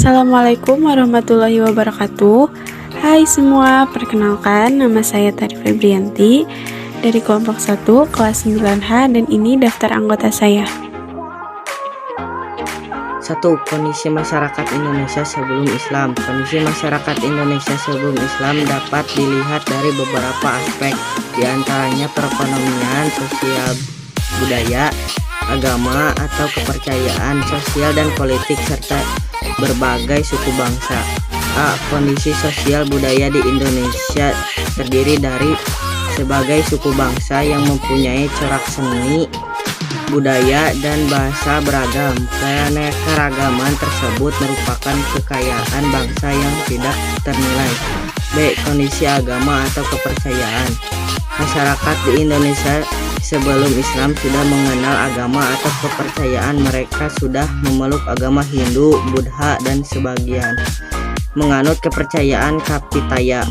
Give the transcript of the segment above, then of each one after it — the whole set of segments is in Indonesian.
Assalamualaikum warahmatullahi wabarakatuh. Hai semua, perkenalkan nama saya Tari Febrianti dari kelompok 1 kelas 9H dan ini daftar anggota saya. 1. Kondisi masyarakat Indonesia sebelum Islam. Kondisi masyarakat Indonesia sebelum Islam dapat dilihat dari beberapa aspek, diantaranya perekonomian, sosial, budaya, agama atau kepercayaan, sosial dan politik, serta berbagai suku bangsa. A. Kondisi sosial budaya di Indonesia terdiri dari sebagai suku bangsa yang mempunyai corak seni, budaya, dan bahasa beragam. Keanekaragaman tersebut merupakan kekayaan bangsa yang tidak ternilai. B. Kondisi agama atau kepercayaan. Masyarakat di Indonesia sebelum Islam sudah mengenal agama atau kepercayaan. Mereka sudah memeluk agama Hindu, Buddha, dan sebagian menganut kepercayaan Kapitaya.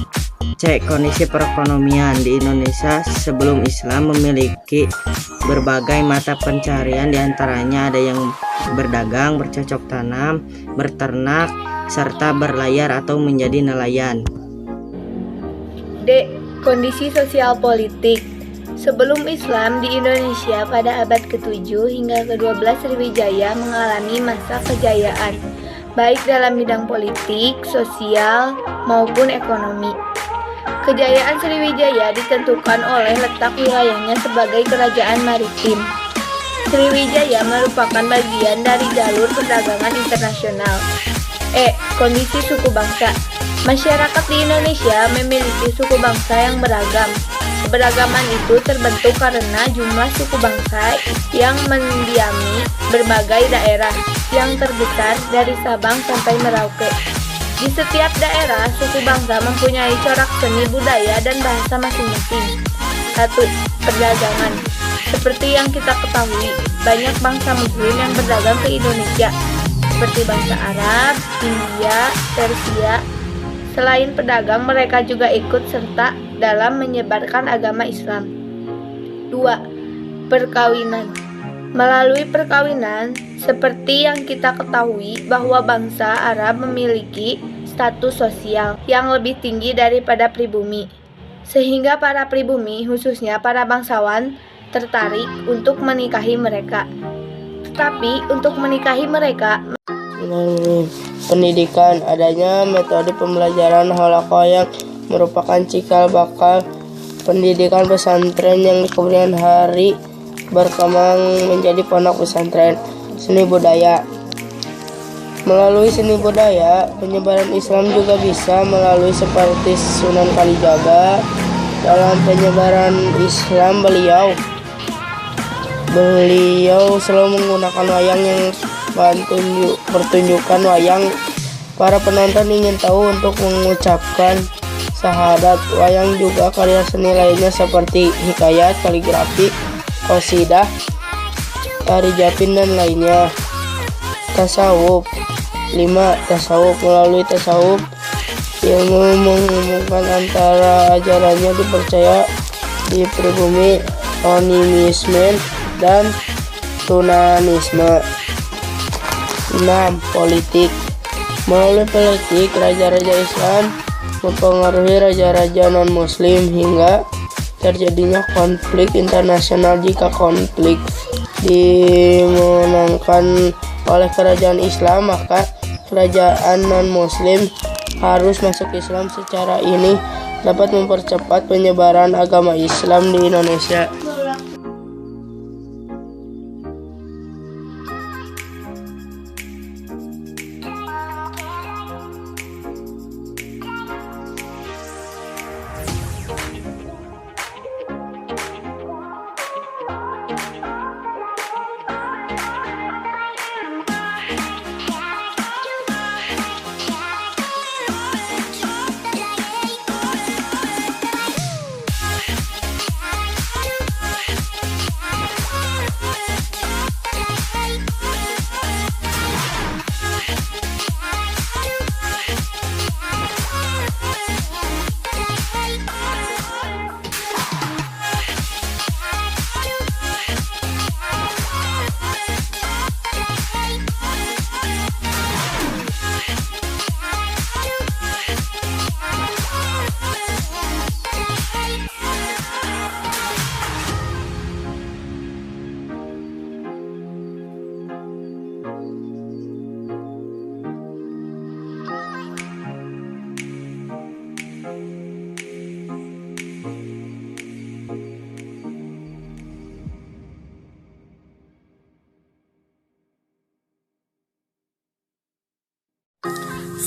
C. Kondisi perekonomian di Indonesia sebelum Islam memiliki berbagai mata pencarian, diantaranya ada yang berdagang, bercocok tanam, berternak, serta berlayar atau menjadi nelayan. D. Kondisi sosial politik. Sebelum Islam di Indonesia pada abad ke-7 hingga ke-12 Sriwijaya mengalami masa kejayaan, baik dalam bidang politik, sosial, maupun ekonomi. Kejayaan Sriwijaya ditentukan oleh letak wilayahnya sebagai kerajaan maritim. Sriwijaya merupakan bagian dari jalur perdagangan internasional. E. Kondisi suku bangsa. Masyarakat di Indonesia memiliki suku bangsa yang beragam. Keberagaman itu terbentuk karena jumlah suku bangsa yang mendiami berbagai daerah, yang terbesar dari Sabang sampai Merauke. Di setiap daerah, suku bangsa mempunyai corak seni, budaya, dan bahasa masing-masing. 1. Perdagangan. Seperti yang kita ketahui, banyak bangsa Muslim yang berdagang ke Indonesia, seperti bangsa Arab, India, Persia. Selain pedagang, mereka juga ikut serta dalam menyebarkan agama Islam. 2. Perkawinan. Melalui perkawinan, seperti yang kita ketahui bahwa bangsa Arab memiliki status sosial yang lebih tinggi daripada pribumi, sehingga para pribumi, khususnya para bangsawan, tertarik untuk menikahi mereka. Tetapi untuk menikahi mereka, melalui pendidikan, adanya metode pembelajaran halaqah yang merupakan cikal bakal pendidikan pesantren yang di kemudian hari berkembang menjadi pondok pesantren. Seni budaya. Melalui seni budaya, penyebaran Islam juga bisa melalui seperti Sunan Kalijaga. Dalam penyebaran Islam, beliau selalu menggunakan wayang yang pertunjukan wayang. Para penonton ingin tahu untuk mengucapkan syahadat. Wayang juga karya seni lainnya seperti hikayat, kaligrafi, qasidah, tari japin, dan lainnya. Tasawuf. 5. Tasawuf. Melalui tasawuf, ilmu menghubungkan antara ajarannya dipercaya di pribumi animisme dan tunanisme. 6. Politik. Melalui politik, raja-raja Islam mempengaruhi raja-raja non-muslim hingga terjadinya konflik internasional. Jika konflik dimenangkan oleh kerajaan Islam, maka kerajaan non-muslim harus masuk Islam. Secara ini dapat mempercepat penyebaran agama Islam di Indonesia.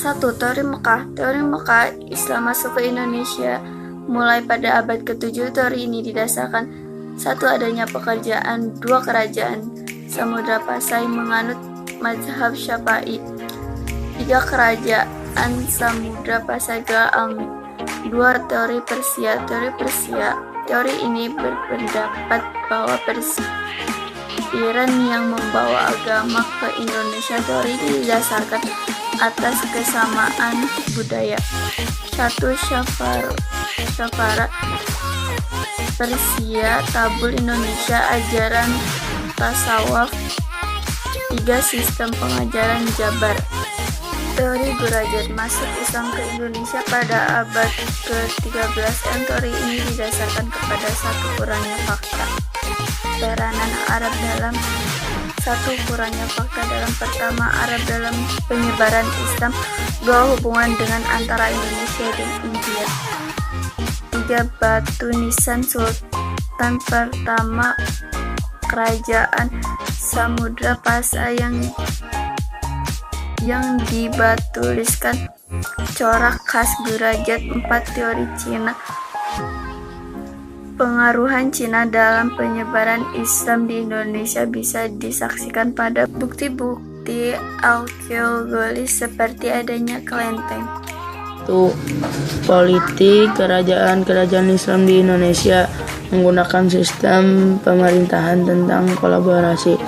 1. Teori Mekah. Teori Mekah Islam masuk ke Indonesia mulai pada abad ke-7. Teori ini didasarkan 1. Adanya pekerjaan 2 kerajaan Samudra Pasai menganut mazhab Syafi'i. 3. Kerajaan Samudra Pasai Almi. 2. Teori Persia. Teori Persia. Teori ini berpendapat bahwa Iran yang membawa agama ke Indonesia. Teori ini didasarkan atas kesamaan budaya. 1. Syafara Persia, Tabul Indonesia, ajaran tasawuf. 3. Sistem pengajaran Jabar. Teori Burajat masuk Islam ke Indonesia pada abad ke-13. Teori ini didasarkan kepada 1. Kurangnya fakta. Peranan Arab dalam 1. Kurangnya fakta dalam pertama Arab dalam penyebaran Islam. 2. Hubungan dengan antara Indonesia dan India. 3. Batu nisan Sultan pertama Kerajaan Samudra Pasai yang dibatuliskan corak khas Burajat. 4. Teori Cina. Pengaruhan Cina dalam penyebaran Islam di Indonesia bisa disaksikan pada bukti-bukti arkeologis seperti adanya kelenteng. 1. Politik kerajaan Islam di Indonesia menggunakan sistem pemerintahan tentang kolaborasi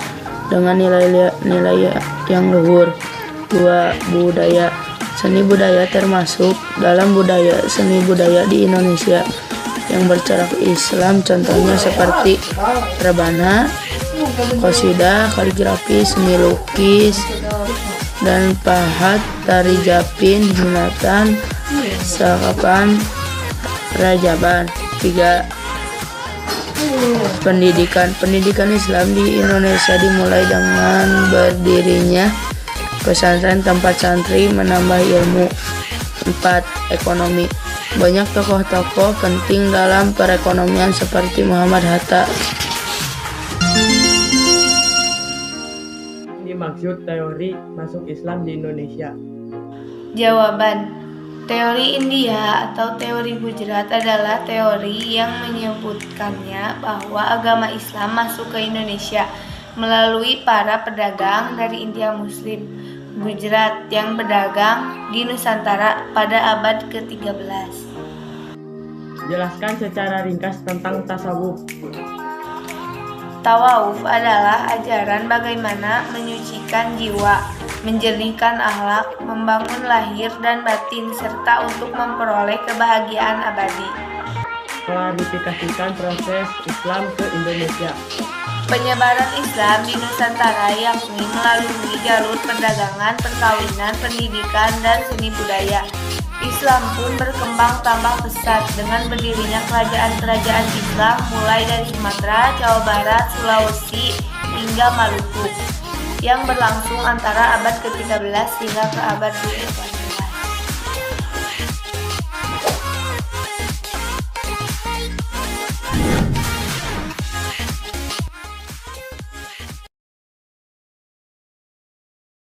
dengan nilai yang luhur. 2. Budaya. Seni budaya termasuk dalam budaya seni budaya di Indonesia yang bercorak Islam, contohnya seperti rebana, qasidah, kaligrafi, seni lukis dan pahat, tari japin, hinatan, sakapan, rajaban. 3. Pendidikan Islam di Indonesia dimulai dengan berdirinya pesantren tempat santri menambah ilmu. 4. Ekonomi. Banyak tokoh-tokoh penting dalam perekonomian seperti Muhammad Hatta. Dimaksud teori masuk Islam di Indonesia. Jawaban. Teori India atau teori Gujarat adalah teori yang menyebutkannya bahwa agama Islam masuk ke Indonesia melalui para pedagang dari India Muslim Gujarat yang berdagang di Nusantara pada abad ke-13. Jelaskan secara ringkas tentang tasawuf. Tawawuf adalah ajaran bagaimana menyucikan jiwa, menjernihkan akhlak, membangun lahir dan batin, serta untuk memperoleh kebahagiaan abadi. Klarifikasikan proses Islam ke Indonesia. Penyebaran Islam di Nusantara yakni melalui jalur perdagangan, perkawinan, pendidikan, dan seni budaya. Islam pun berkembang tambah pesat dengan berdirinya kerajaan-kerajaan Islam mulai dari Sumatera, Jawa Barat, Sulawesi, hingga Maluku yang berlangsung antara abad ke-13 hingga ke abad ke-14.